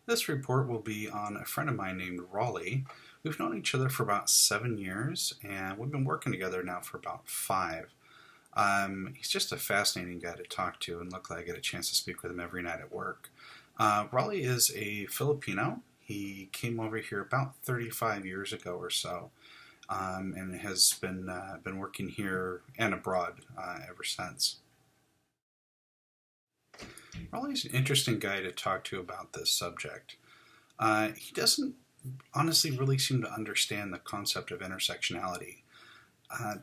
This report will be on a friend of mine named Raleigh. We've known each other for about 7 years, and we've been working together now for about five. He's just a fascinating guy to talk to, and luckily I get a chance to speak with him every night at work. Raleigh is a Filipino. He came over here about 35 years ago or so, and has been working here and abroad ever since. Raleigh's an interesting guy to talk to about this subject. He doesn't honestly really seem to understand the concept of intersectionality.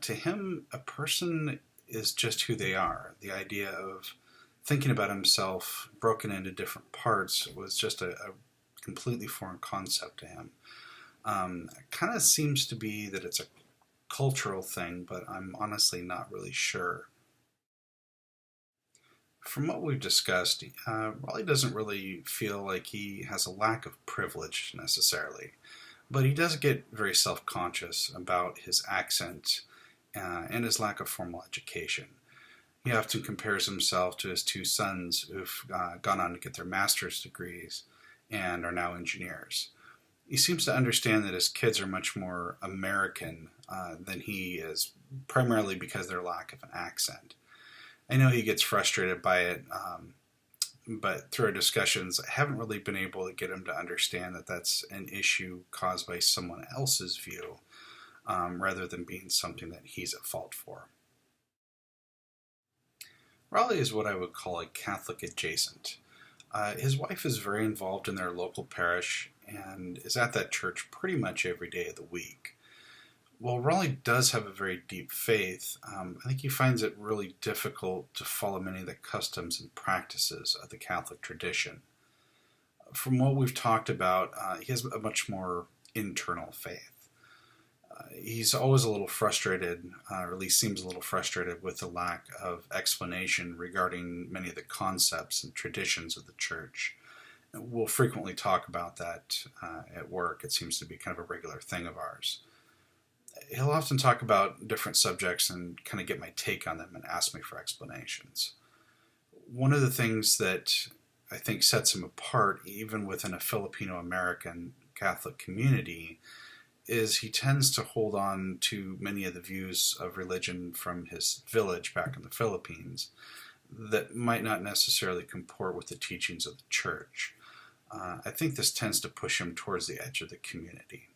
To him, a person is just who they are. The idea of thinking about himself broken into different parts was just a completely foreign concept to him. It kind of seems to be that it's a cultural thing, but I'm honestly not really sure. From what we've discussed, Raleigh doesn't really feel like he has a lack of privilege necessarily, but he does get very self conscious about his accent and his lack of formal education. He often compares himself to his two sons who've gone on to get their master's degrees and are now engineers. He seems to understand that his kids are much more American than he is, primarily because of their lack of an accent. I know he gets frustrated by it, but through our discussions, I haven't really been able to get him to understand that that's an issue caused by someone else's view, rather than being something that he's at fault for. Raleigh is what I would call a Catholic adjacent. His wife is very involved in their local parish and is at that church pretty much every day of the week. While Raleigh does have a very deep faith, I think he finds it really difficult to follow many of the customs and practices of the Catholic tradition. From what we've talked about, he has a much more internal faith. He's always a little frustrated, or at least seems a little frustrated, with the lack of explanation regarding many of the concepts and traditions of the church. We'll frequently talk about that at work. It seems to be kind of a regular thing of ours. He'll often talk about different subjects and kind of get my take on them and ask me for explanations. One of the things that I think sets him apart, even within a Filipino American Catholic community, is he tends to hold on to many of the views of religion from his village back in the Philippines that might not necessarily comport with the teachings of the church. I think this tends to push him towards the edge of the community.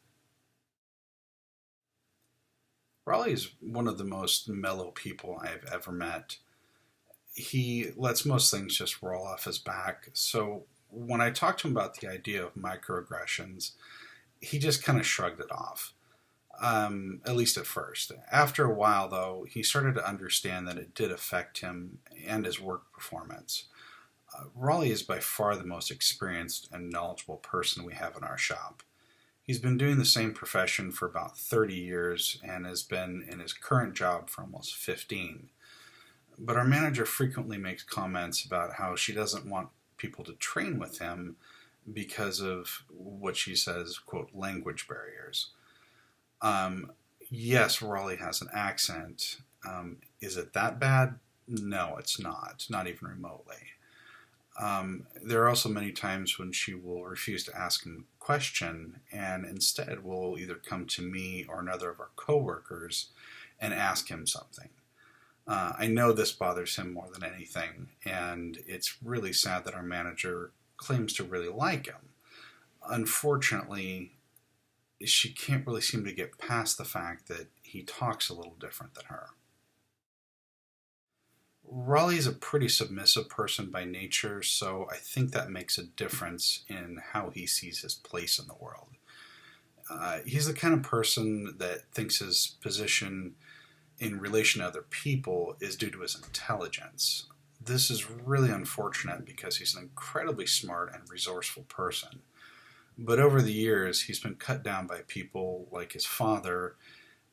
Raleigh is one of the most mellow people I've ever met. He lets most things just roll off his back. So when I talked to him about the idea of microaggressions, he just kind of shrugged it off, at least at first. After a while, though, he started to understand that it did affect him and his work performance. Raleigh is by far the most experienced and knowledgeable person we have in our shop. He's been doing the same profession for about 30 years and has been in his current job for almost 15. But our manager frequently makes comments about how she doesn't want people to train with him because of what she says, quote, language barriers. Yes, Raleigh has an accent. Is it that bad? No, it's not even remotely. There are also many times when she will refuse to ask him a question and instead will either come to me or another of our coworkers and ask him something. I know this bothers him more than anything, and it's really sad that our manager claims to really like him. Unfortunately, she can't really seem to get past the fact that he talks a little different than her. Raleigh's a pretty submissive person by nature, so I think that makes a difference in how he sees his place in the world. He's the kind of person that thinks his position in relation to other people is due to his intelligence. This is really unfortunate because he's an incredibly smart and resourceful person. But over the years, he's been cut down by people like his father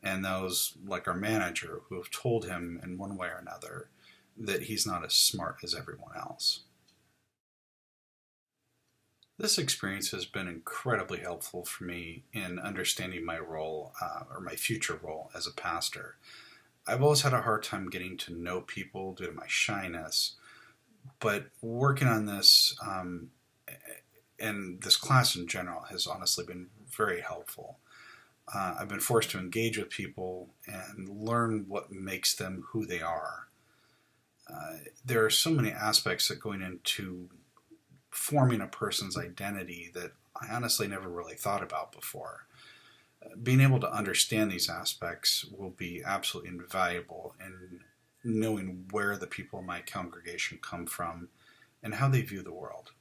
and those like our manager who have told him in one way or another that he's not as smart as everyone else. This experience has been incredibly helpful for me in understanding my role, or my future role as a pastor. I've always had a hard time getting to know people due to my shyness, but working on this and this class in general has honestly been very helpful. I've been forced to engage with people and learn what makes them who they are. There are so many aspects that going into forming a person's identity that I honestly never really thought about before. Being able to understand these aspects will be absolutely invaluable in knowing where the people in my congregation come from and how they view the world.